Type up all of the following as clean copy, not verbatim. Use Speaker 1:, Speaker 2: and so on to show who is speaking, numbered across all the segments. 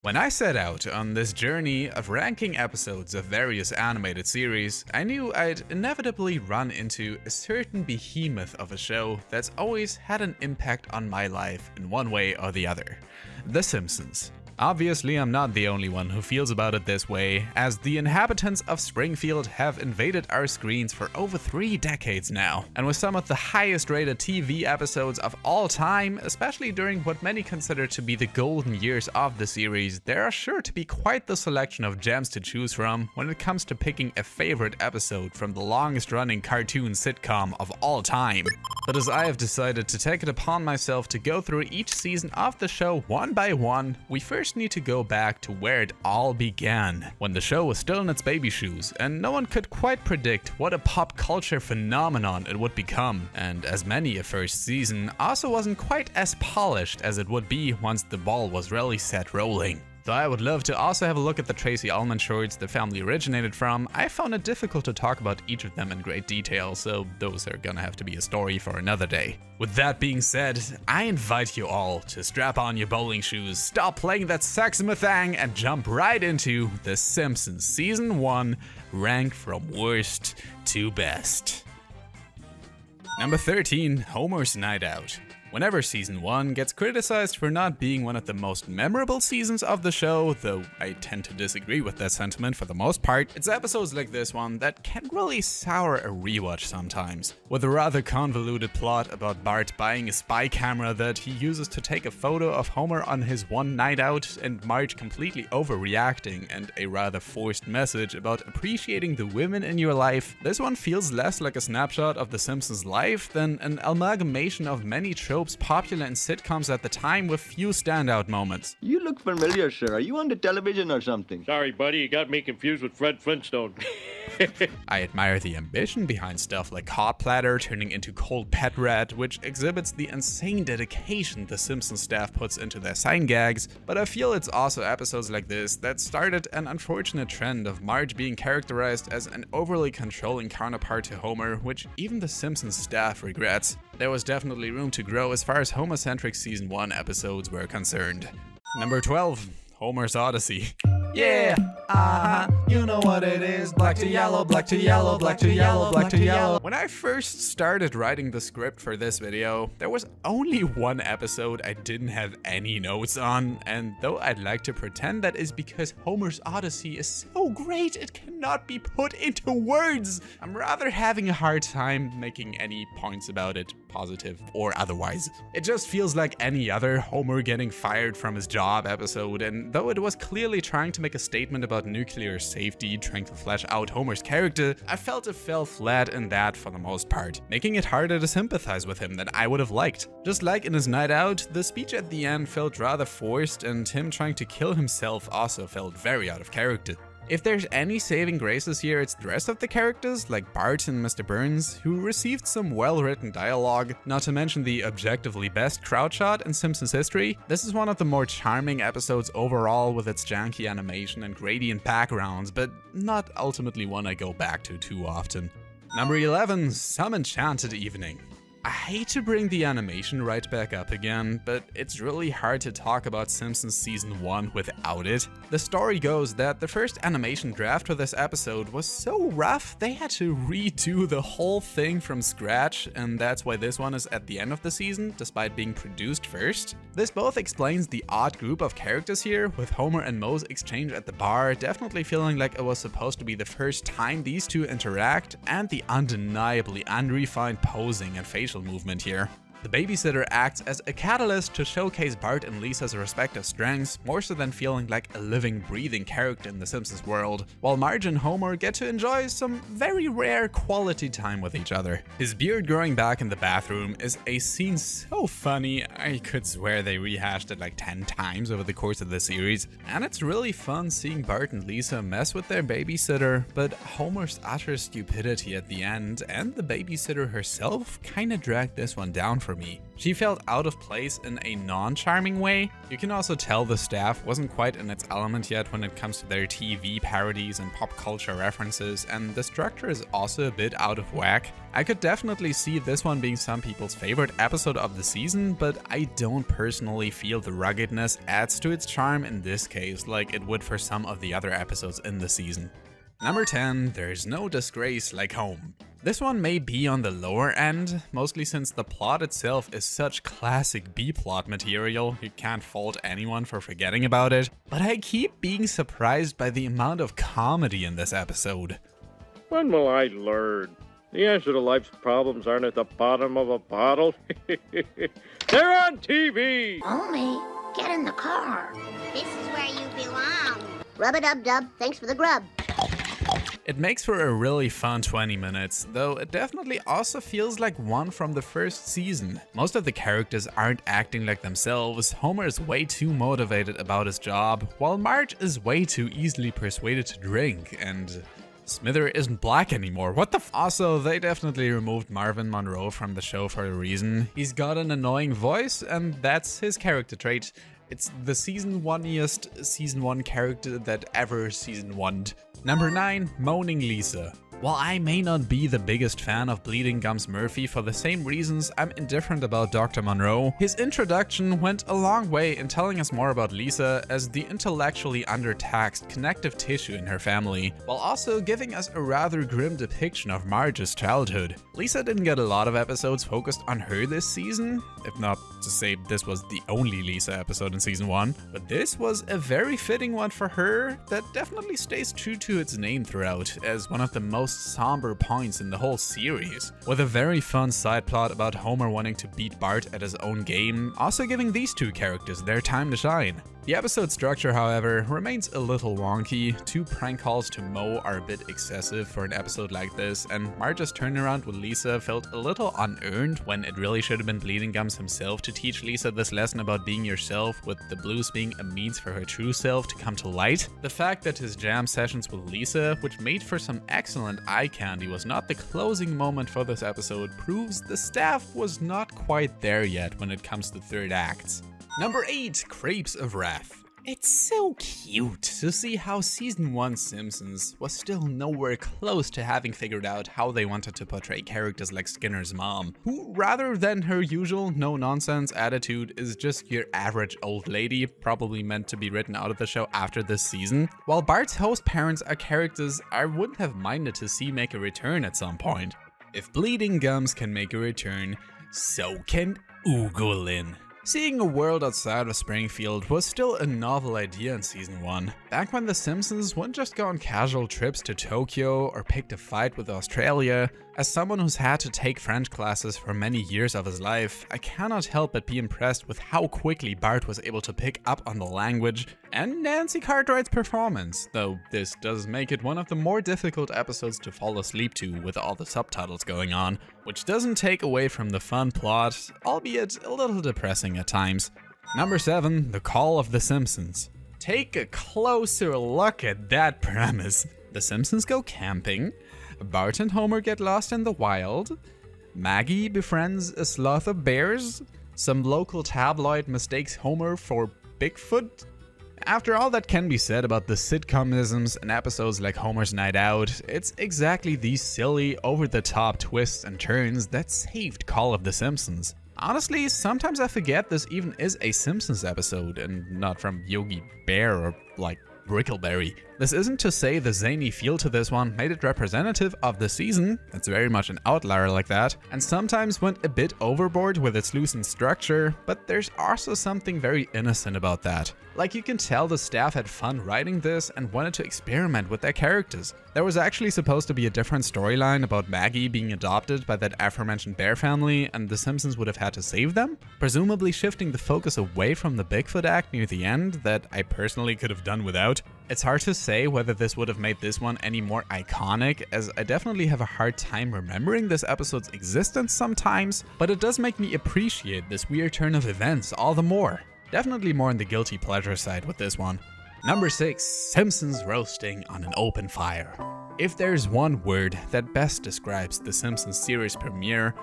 Speaker 1: When I set out on this journey of ranking episodes of various animated series, I knew I'd inevitably run into a certain behemoth of a show that's always had an impact on my life in one way or the other: The Simpsons. Obviously, I'm not the only one who feels about it this way, as the inhabitants of Springfield have invaded our screens for over 3 decades now. And with some of the highest rated TV episodes of all time, especially during what many consider to be the golden years of the series, there are sure to be quite the selection of gems to choose from when it comes to picking a favorite episode from the longest running cartoon sitcom of all time. But as I have decided to take it upon myself to go through each season of the show one by one, we first need to go back to where it all began, when the show was still in its baby shoes, and no one could quite predict what a pop culture phenomenon it would become, and as many a first season also wasn't quite as polished as it would be once the ball was really set rolling. Though I would love to also have a look at the Tracy Ullman shorts the family originated from, I found it difficult to talk about each of them in great detail, so those are gonna have to be a story for another day. With that being said, I invite you all to strap on your bowling shoes, stop playing that saxophone, and jump right into The Simpsons Season 1, rank from worst to best. Number 13, Homer's Night Out. Whenever Season 1 gets criticized for not being one of the most memorable seasons of the show, though I tend to disagree with that sentiment for the most part, it's episodes like this one that can really sour a rewatch sometimes. With a rather convoluted plot about Bart buying a spy camera that he uses to take a photo of Homer on his one night out, and Marge completely overreacting, and a rather forced message about appreciating the women in your life, this one feels less like a snapshot of The Simpsons' life than an amalgamation of many tropes popular in sitcoms at the time with few standout moments.
Speaker 2: You look familiar, sir. Are you on the television or something?
Speaker 3: Sorry, buddy, you got me confused with Fred Flintstone.
Speaker 1: I admire the ambition behind stuff like Hot Platter turning into Cold Pet Rat, which exhibits the insane dedication the Simpsons staff puts into their sign gags, but I feel it's also episodes like this that started an unfortunate trend of Marge being characterized as an overly controlling counterpart to Homer, which even the Simpsons staff regrets. There was definitely room to grow as far as Homer-centric Season 1 episodes were concerned. Number 12, Homer's Odyssey. Yeah, you know what it is. Black to yellow, black to yellow, black to yellow, black to yellow. When I first started writing the script for this video, there was only one episode I didn't have any notes on, and though I'd like to pretend that is because Homer's Odyssey is so great it cannot be put into words, I'm rather having a hard time making any points about it, positive or otherwise. It just feels like any other Homer getting fired from his job episode, and though it was clearly trying to make a statement about nuclear safety, trying to flesh out Homer's character, I felt it fell flat in that for the most part, making it harder to sympathize with him than I would have liked. Just like in his Night Out, the speech at the end felt rather forced, and him trying to kill himself also felt very out of character. If there's any saving graces here, it's the rest of the characters, like Bart and Mr. Burns, who received some well-written dialogue, not to mention the objectively best crowd shot in Simpsons history. This is one of the more charming episodes overall with its janky animation and gradient backgrounds, but not ultimately one I go back to too often. Number 11, Some Enchanted Evening. I hate to bring the animation right back up again, but it's really hard to talk about Simpsons Season 1 without it. The story goes that the first animation draft for this episode was so rough they had to redo the whole thing from scratch, and that's why this one is at the end of the season, despite being produced first. This both explains the odd group of characters here, with Homer and Moe's exchange at the bar definitely feeling like it was supposed to be the first time these two interact, and the undeniably unrefined posing and facial movement here. The babysitter acts as a catalyst to showcase Bart and Lisa's respective strengths, more so than feeling like a living, breathing character in the Simpsons world, while Marge and Homer get to enjoy some very rare quality time with each other. His beard growing back in the bathroom is a scene so funny, I could swear they rehashed it like 10 times over the course of the series, and it's really fun seeing Bart and Lisa mess with their babysitter, but Homer's utter stupidity at the end and the babysitter herself kinda dragged this one down for for me. She felt out of place in a non-charming way. You can also tell the staff wasn't quite in its element yet when it comes to their TV parodies and pop culture references, and the structure is also a bit out of whack. I could definitely see this one being some people's favorite episode of the season, but I don't personally feel the ruggedness adds to its charm in this case like it would for some of the other episodes in the season. Number 10, There's No Disgrace Like Home. This one may be on the lower end, mostly since the plot itself is such classic B-plot material, you can't fault anyone for forgetting about it, but I keep being surprised by the amount of comedy in this episode.
Speaker 3: When will I learn? The answer to life's problems aren't at the bottom of a bottle. They're on TV!
Speaker 4: Homie, get in the car.
Speaker 5: This is where you belong.
Speaker 4: Rub-a-dub-dub, thanks for the grub.
Speaker 1: It makes for a really fun 20 minutes, though it definitely also feels like one from the first season. Most of the characters aren't acting like themselves, Homer is way too motivated about his job, while Marge is way too easily persuaded to drink, and Smither isn't black anymore, what the f— Also, they definitely removed Marvin Monroe from the show for a reason. He's got an annoying voice, and that's his character trait. It's the season 1-iest season 1 character that ever season 1'd. Number 9, Moaning Lisa. While I may not be the biggest fan of Bleeding Gums Murphy for the same reasons I'm indifferent about Dr. Monroe, his introduction went a long way in telling us more about Lisa as the intellectually undertaxed connective tissue in her family, while also giving us a rather grim depiction of Marge's childhood. Lisa didn't get a lot of episodes focused on her this season, if not to say this was the only Lisa episode in season 1, but this was a very fitting one for her that definitely stays true to its name throughout, as one of the most somber points in the whole series, with a very fun side plot about Homer wanting to beat Bart at his own game, also giving these two characters their time to shine. The episode structure, however, remains a little wonky. 2 prank calls to Moe are a bit excessive for an episode like this, and Marge's turnaround with Lisa felt a little unearned when it really should have been Bleeding Gums himself to teach Lisa this lesson about being yourself, with the blues being a means for her true self to come to light. The fact that his jam sessions with Lisa, which made for some excellent eye candy, was not the closing moment for this episode proves the staff was not quite there yet when it comes to third acts. Number 8, Crepes of Wrath. It's so cute to see how season 1 Simpsons was still nowhere close to having figured out how they wanted to portray characters like Skinner's mom, who rather than her usual no-nonsense attitude is just your average old lady, probably meant to be written out of the show after this season, while Bart's host parents are characters I wouldn't have minded to see make a return at some point. If Bleeding Gums can make a return, so can Oogolin. Seeing a world outside of Springfield was still a novel idea in season 1. Back when The Simpsons wouldn't just go on casual trips to Tokyo or picked a fight with Australia, as someone who's had to take French classes for many years of his life, I cannot help but be impressed with how quickly Bart was able to pick up on the language and Nancy Cartwright's performance, though this does make it one of the more difficult episodes to fall asleep to with all the subtitles going on, which doesn't take away from the fun plot, albeit a little depressing at times. Number 7, The Call of the Simpsons. Take a closer look at that premise. The Simpsons go camping, Bart and Homer get lost in the wild, Maggie befriends a sloth of bears, some local tabloid mistakes Homer for Bigfoot. After all that can be said about the sitcomisms and episodes like Homer's Night Out, it's exactly these silly, over-the-top twists and turns that saved Call of the Simpsons. Honestly, sometimes I forget this even is a Simpsons episode and not from Yogi Bear or like Brickleberry. This isn't to say the zany feel to this one made it representative of the season, it's very much an outlier like that, and sometimes went a bit overboard with its loosened structure, but there's also something very innocent about that. Like, you can tell the staff had fun writing this and wanted to experiment with their characters. There was actually supposed to be a different storyline about Maggie being adopted by that aforementioned bear family and the Simpsons would have had to save them, presumably shifting the focus away from the Bigfoot act near the end that I personally could have done without. It's hard to say whether this would have made this one any more iconic, as I definitely have a hard time remembering this episode's existence sometimes, but it does make me appreciate this weird turn of events all the more. Definitely more on the guilty pleasure side with this one. Number 6, Simpsons roasting on an open fire. If there's one word that best describes the Simpsons series premiere,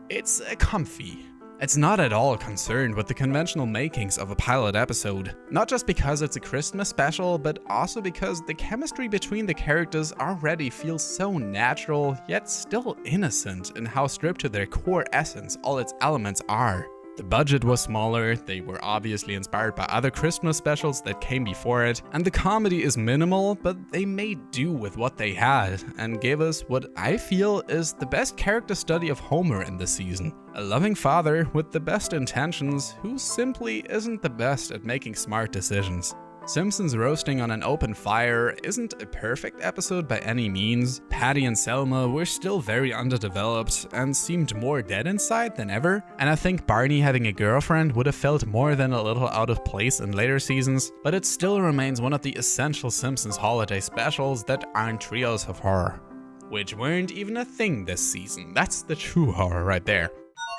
Speaker 1: it's comfy. It's not at all concerned with the conventional makings of a pilot episode, not just because it's a Christmas special, but also because the chemistry between the characters already feels so natural, yet still innocent in how stripped to their core essence all its elements are. The budget was smaller, they were obviously inspired by other Christmas specials that came before it, and the comedy is minimal, but they made do with what they had, and gave us what I feel is the best character study of Homer in this season. A loving father with the best intentions, who simply isn't the best at making smart decisions. Simpsons roasting on an open fire isn't a perfect episode by any means. Patty and Selma were still very underdeveloped and seemed more dead inside than ever, and I think Barney having a girlfriend would have felt more than a little out of place in later seasons, but it still remains one of the essential Simpsons holiday specials that aren't trios of horror. Which weren't even a thing this season, that's the true horror right there.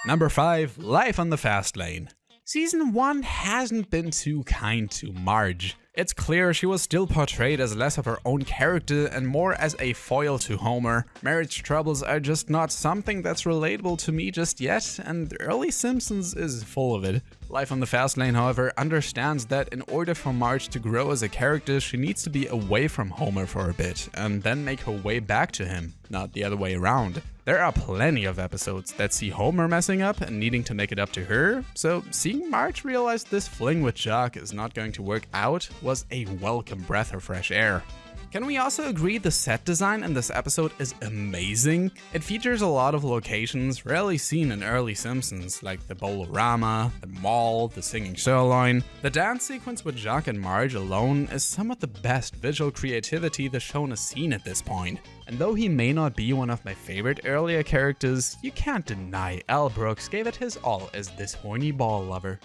Speaker 1: Number 5, Life on the Fast Lane. Season 1 hasn't been too kind to Marge. It's clear she was still portrayed as less of her own character and more as a foil to Homer. Marriage troubles are just not something that's relatable to me just yet, and early Simpsons is full of it. Life on the Fast Lane, however, understands that in order for Marge to grow as a character, she needs to be away from Homer for a bit, and then make her way back to him, not the other way around. There are plenty of episodes that see Homer messing up and needing to make it up to her, so seeing Marge realize this fling with Jock is not going to work out was a welcome breath of fresh air. Can we also agree the set design in this episode is amazing? It features a lot of locations rarely seen in early Simpsons, like the Bowl-O-Rama, the mall, the singing sirloin. The dance sequence with Jock and Marge alone is some of the best visual creativity the show has seen at this point. And though he may not be one of my favorite earlier characters, you can't deny Al Brooks gave it his all as this horny ball lover.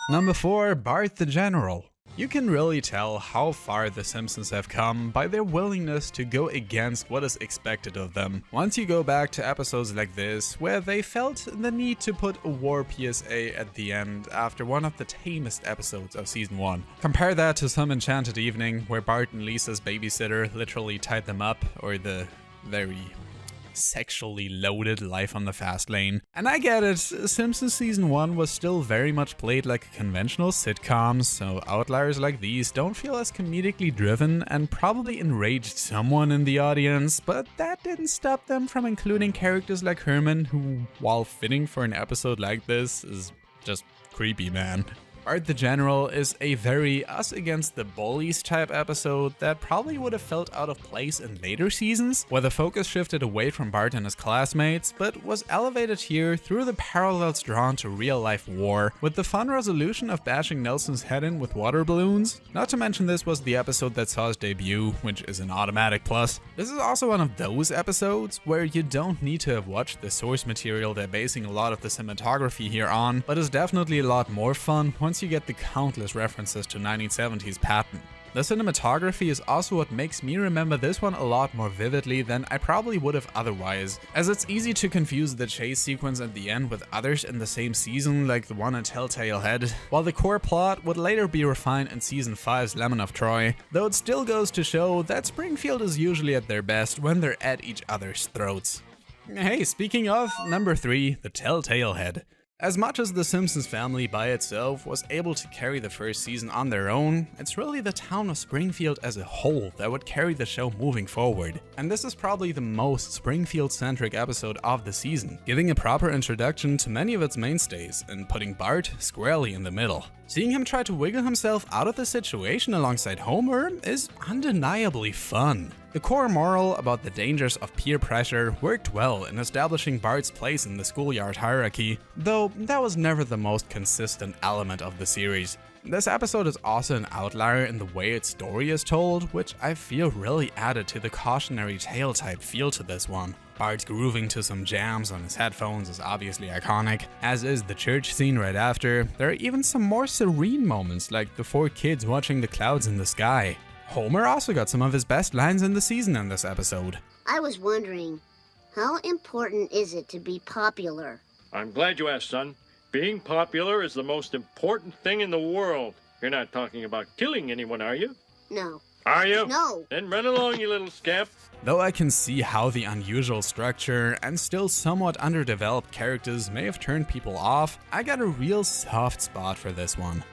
Speaker 1: Number 4, Bart the General. You can really tell how far the Simpsons have come by their willingness to go against what is expected of them. Once you go back to episodes like this, where they felt the need to put a war PSA at the end after one of the tamest episodes of season 1. Compare that to Some Enchanted Evening, where Bart and Lisa's babysitter literally tied them up, or the very sexually loaded Life on the Fast Lane. And I get it, Simpsons season 1 was still very much played like a conventional sitcom, so outliers like these don't feel as comedically driven and probably enraged someone in the audience, but that didn't stop them from including characters like Herman, who, while fitting for an episode like this, is just creepy, man. Bart the General is a very us against the bullies type episode that probably would have felt out of place in later seasons, where the focus shifted away from Bart and his classmates, but was elevated here through the parallels drawn to real-life war, with the fun resolution of bashing Nelson's head in with water balloons. Not to mention this was the episode that saw his debut, which is an automatic plus. This is also one of those episodes where you don't need to have watched the source material they're basing a lot of the cinematography here on, but is definitely a lot more fun once you get the countless references to 1970s Patton. The cinematography is also what makes me remember this one a lot more vividly than I probably would have otherwise, as it's easy to confuse the chase sequence at the end with others in the same season, like the one in Telltale Head, while the core plot would later be refined in season 5's Lemon of Troy, though it still goes to show that Springfield is usually at their best when they're at each other's throats. Hey, speaking of, number 3, the Telltale Head. As much as the Simpsons family by itself was able to carry the first season on their own, it's really the town of Springfield as a whole that would carry the show moving forward. And this is probably the most Springfield-centric episode of the season, giving a proper introduction to many of its mainstays and putting Bart squarely in the middle. Seeing him try to wiggle himself out of the situation alongside Homer is undeniably fun. The core moral about the dangers of peer pressure worked well in establishing Bart's place in the schoolyard hierarchy, though that was never the most consistent element of the series. This episode is also an outlier in the way its story is told, which I feel really added to the cautionary tale type feel to this one. Bart grooving to some jams on his headphones is obviously iconic, as is the church scene right after. There are even some more serene moments, like the 4 kids watching the clouds in the sky. Homer also got some of his best lines in the season in this episode.
Speaker 4: I was wondering, how important is it to be popular?
Speaker 3: I'm glad you asked, son. Being popular is the most important thing in the world. You're not talking about killing anyone, are you?
Speaker 4: No.
Speaker 3: Are you?
Speaker 4: No.
Speaker 3: Then run along, you little scamp.
Speaker 1: Though I can see how the unusual structure and still somewhat underdeveloped characters may have turned people off, I got a real soft spot for this one.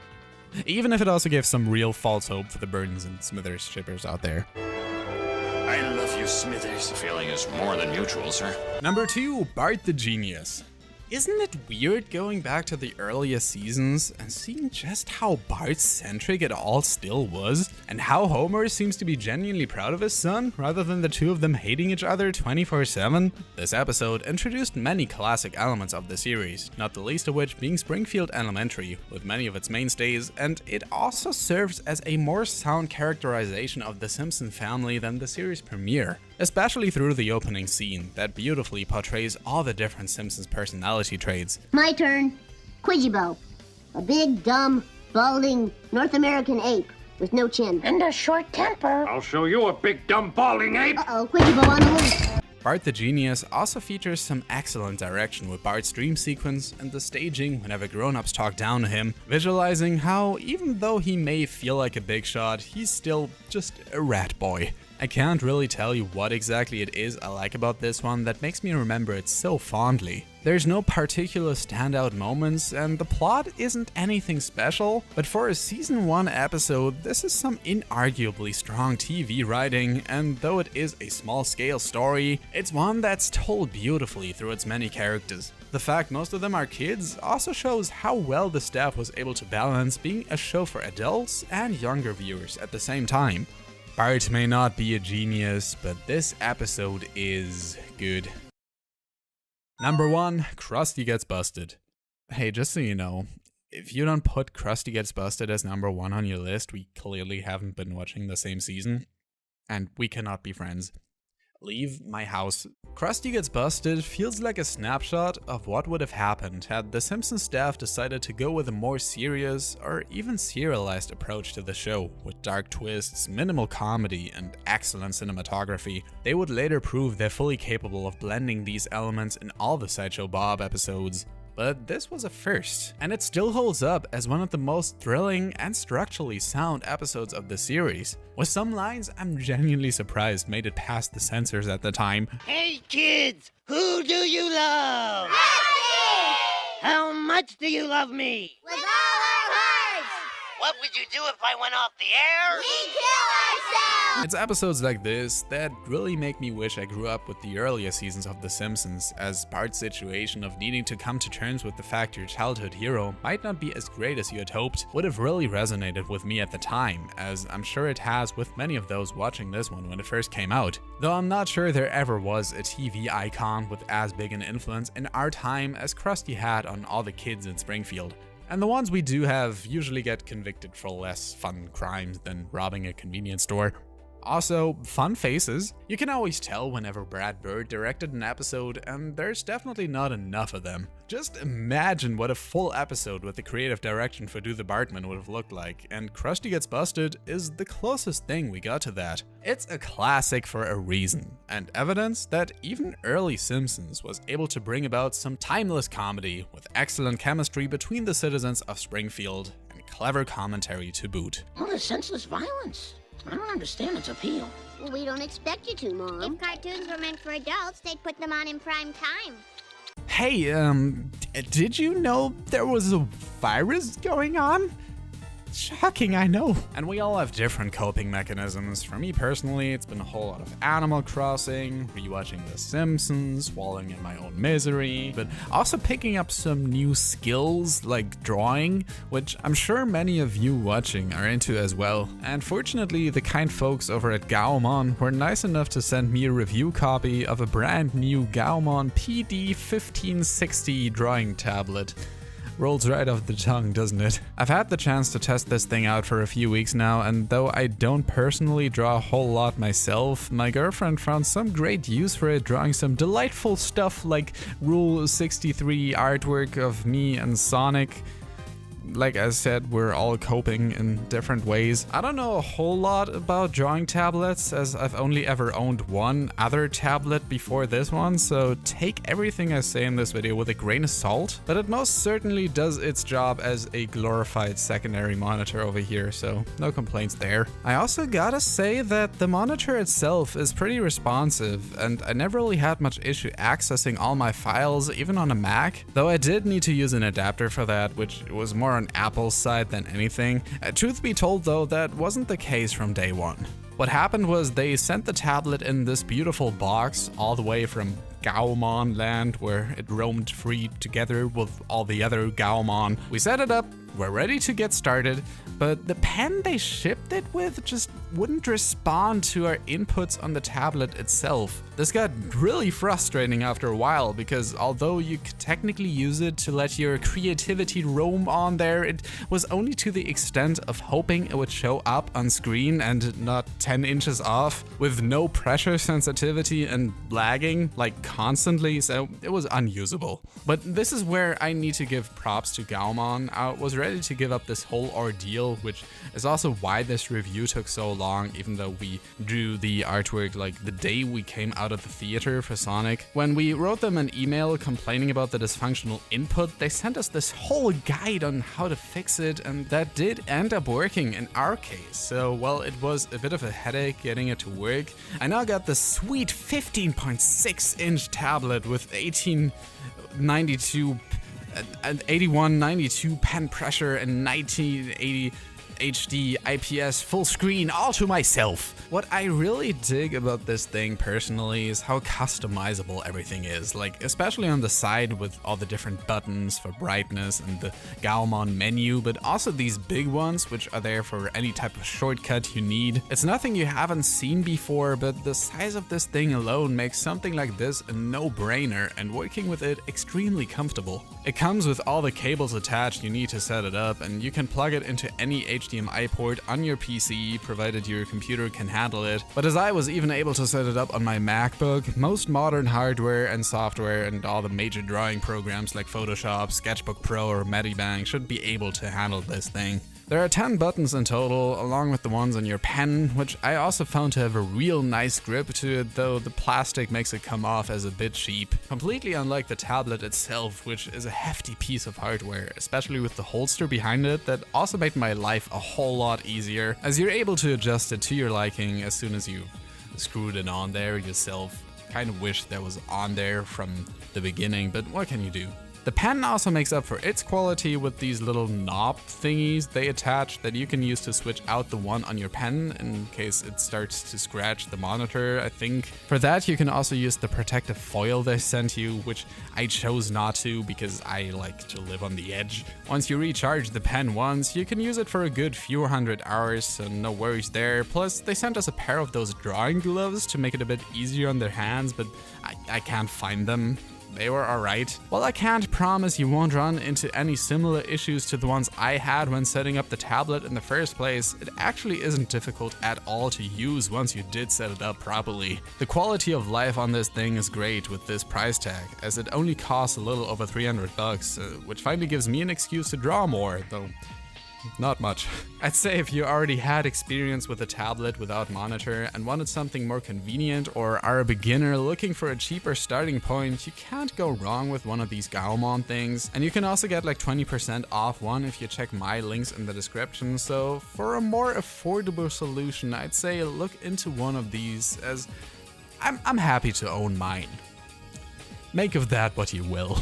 Speaker 1: Even if it also gave some real false hope for the Burdens and Smithers shippers out there.
Speaker 6: I love you, Smithers. The feeling is more than mutual, sir.
Speaker 1: Number 2, Bart the Genius. Isn't it weird going back to the earliest seasons and seeing just how Bart-centric it all still was? And how Homer seems to be genuinely proud of his son, rather than the two of them hating each other 24/7? This episode introduced many classic elements of the series, not the least of which being Springfield Elementary, with many of its mainstays, and it also serves as a more sound characterization of the Simpson family than the series premiere. Especially through the opening scene that beautifully portrays all the different Simpsons personality traits.
Speaker 4: My turn. Quidgibo. A big, dumb, balding North American ape with no chin.
Speaker 5: And a short temper.
Speaker 3: I'll show you a big dumb balding ape.
Speaker 4: Uh-oh, Quidgibo on the loose.
Speaker 1: Bart the Genius also features some excellent direction with Bart's dream sequence and the staging whenever grown-ups talk down to him, visualizing how even though he may feel like a big shot, he's still just a rat boy. I can't really tell you what exactly it is I like about this one that makes me remember it so fondly. There's no particular standout moments and the plot isn't anything special, but for a season 1 episode, this is some inarguably strong TV writing, and though it is a small scale story, it's one that's told beautifully through its many characters. The fact most of them are kids also shows how well the staff was able to balance being a show for adults and younger viewers at the same time. Bart may not be a genius, but this episode is good. Number 1, Krusty Gets Busted. Hey, just so you know, if you don't put Krusty Gets Busted as number 1 on your list, we clearly haven't been watching the same season, and we cannot be friends. Leave my house. Krusty Gets Busted feels like a snapshot of what would have happened had the Simpsons staff decided to go with a more serious or even serialized approach to the show, with dark twists, minimal comedy, and excellent cinematography. They would later prove they're fully capable of blending these elements in all the Sideshow Bob episodes. But this was a first, and it still holds up as one of the most thrilling and structurally sound episodes of the series, with some lines I'm genuinely surprised made it past the censors at the time.
Speaker 7: Hey kids, who do you love? How much do you love me?
Speaker 5: With all our hearts!
Speaker 7: What would you do if I went off the air?
Speaker 5: We kill ourselves!
Speaker 1: It's episodes like this that really make me wish I grew up with the earlier seasons of The Simpsons, as Bart's situation of needing to come to terms with the fact your childhood hero might not be as great as you had hoped would have really resonated with me at the time, as I'm sure it has with many of those watching this one when it first came out. Though I'm not sure there ever was a TV icon with as big an influence in our time as Krusty had on all the kids in Springfield. And the ones we do have usually get convicted for less fun crimes than robbing a convenience store. Also, fun faces. You can always tell whenever Brad Bird directed an episode, and there's definitely not enough of them. Just imagine what a full episode with the creative direction for Do the Bartman would have looked like, and Krusty Gets Busted is the closest thing we got to that. It's a classic for a reason, and evidence that even early Simpsons was able to bring about some timeless comedy with excellent chemistry between the citizens of Springfield and clever commentary to boot.
Speaker 7: All the senseless violence. I don't understand its appeal.
Speaker 4: Well, we don't expect you to, Mom.
Speaker 5: If cartoons were meant for adults, they'd put them on in prime time.
Speaker 1: Hey, did you know there was a virus going on? Shocking, I know. And we all have different coping mechanisms. For me personally, it's been a whole lot of Animal Crossing, rewatching The Simpsons, wallowing in my own misery, but also picking up some new skills like drawing, which I'm sure many of you watching are into as well. And fortunately, the kind folks over at Gaomon were nice enough to send me a review copy of a brand new Gaomon PD 1560 drawing tablet. Rolls right off the tongue, doesn't it? I've had the chance to test this thing out for a few weeks now, and though I don't personally draw a whole lot myself, my girlfriend found some great use for it, drawing some delightful stuff like Rule 63 artwork of me and Sonic. like I said, we're all coping in different ways. I don't know a whole lot about drawing tablets, as I've only ever owned one other tablet before this one, so take everything I say in this video with a grain of salt, but it most certainly does its job as a glorified secondary monitor over here, so no complaints there. I also gotta say that the monitor itself is pretty responsive, and I never really had much issue accessing all my files, even on a Mac, though I did need to use an adapter for that, which was more on Apple's side than anything. Truth be told though, that wasn't the case from day one. What happened was they sent the tablet in this beautiful box all the way from Gaomon land, where it roamed free together with all the other Gaomon. We set it up, we're ready to get started, but the pen they shipped it with just wouldn't respond to our inputs on the tablet itself. This got really frustrating after a while, because although you could technically use it to let your creativity roam on there, it was only to the extent of hoping it would show up on screen and not 10 inches off, with no pressure sensitivity and lagging like constantly, so it was unusable. But this is where I need to give props to Gaomon. I was ready to give up this whole ordeal, which is also why this review took so long, even though we drew the artwork like the day we came out of the theater for Sonic. When we wrote them an email complaining about the dysfunctional input, they sent us this whole guide on how to fix it, and that did end up working in our case. So while it was a bit of a headache getting it to work, I now got this sweet 15.6-inch tablet with 8192 pen pressure and 1980 HD IPS full screen all to myself. What I really dig about this thing personally is how customizable everything is, like especially on the side with all the different buttons for brightness and the Gaomon menu, but also these big ones which are there for any type of shortcut you need. It's nothing you haven't seen before, but the size of this thing alone makes something like this a no-brainer, and working with it extremely comfortable. It comes with all the cables attached you need to set it up, and you can plug it into any HDMI port on your PC, provided your computer can handle it. But as I was even able to set it up on my MacBook, most modern hardware and software and all the major drawing programs like Photoshop, Sketchbook Pro or Medibang should be able to handle this thing. There are 10 buttons in total, along with the ones on your pen, which I also found to have a real nice grip to it, though the plastic makes it come off as a bit cheap. Completely unlike the tablet itself, which is a hefty piece of hardware, especially with the holster behind it that also made my life a whole lot easier, as you're able to adjust it to your liking as soon as you screwed it on there yourself. Kind of wish that was on there from the beginning, but what can you do? The pen also makes up for its quality with these little knob thingies they attach that you can use to switch out the one on your pen in case it starts to scratch the monitor, I think. For that you can also use the protective foil they sent you, which I chose not to because I like to live on the edge. Once you recharge the pen once, you can use it for a good few hundred hours, so no worries there. Plus they sent us a pair of those drawing gloves to make it a bit easier on their hands, but I can't find them. They were alright. While I can't promise you won't run into any similar issues to the ones I had when setting up the tablet in the first place, it actually isn't difficult at all to use once you did set it up properly. The quality of life on this thing is great with this price tag, as it only costs a little over $300, which finally gives me an excuse to draw more, though not much. I'd say if you already had experience with a tablet without monitor and wanted something more convenient, or are a beginner looking for a cheaper starting point, you can't go wrong with one of these Gaomon things. And you can also get like 20% off one if you check my links in the description, so for a more affordable solution, I'd say look into one of these, as I'm happy to own mine. Make of that what you will.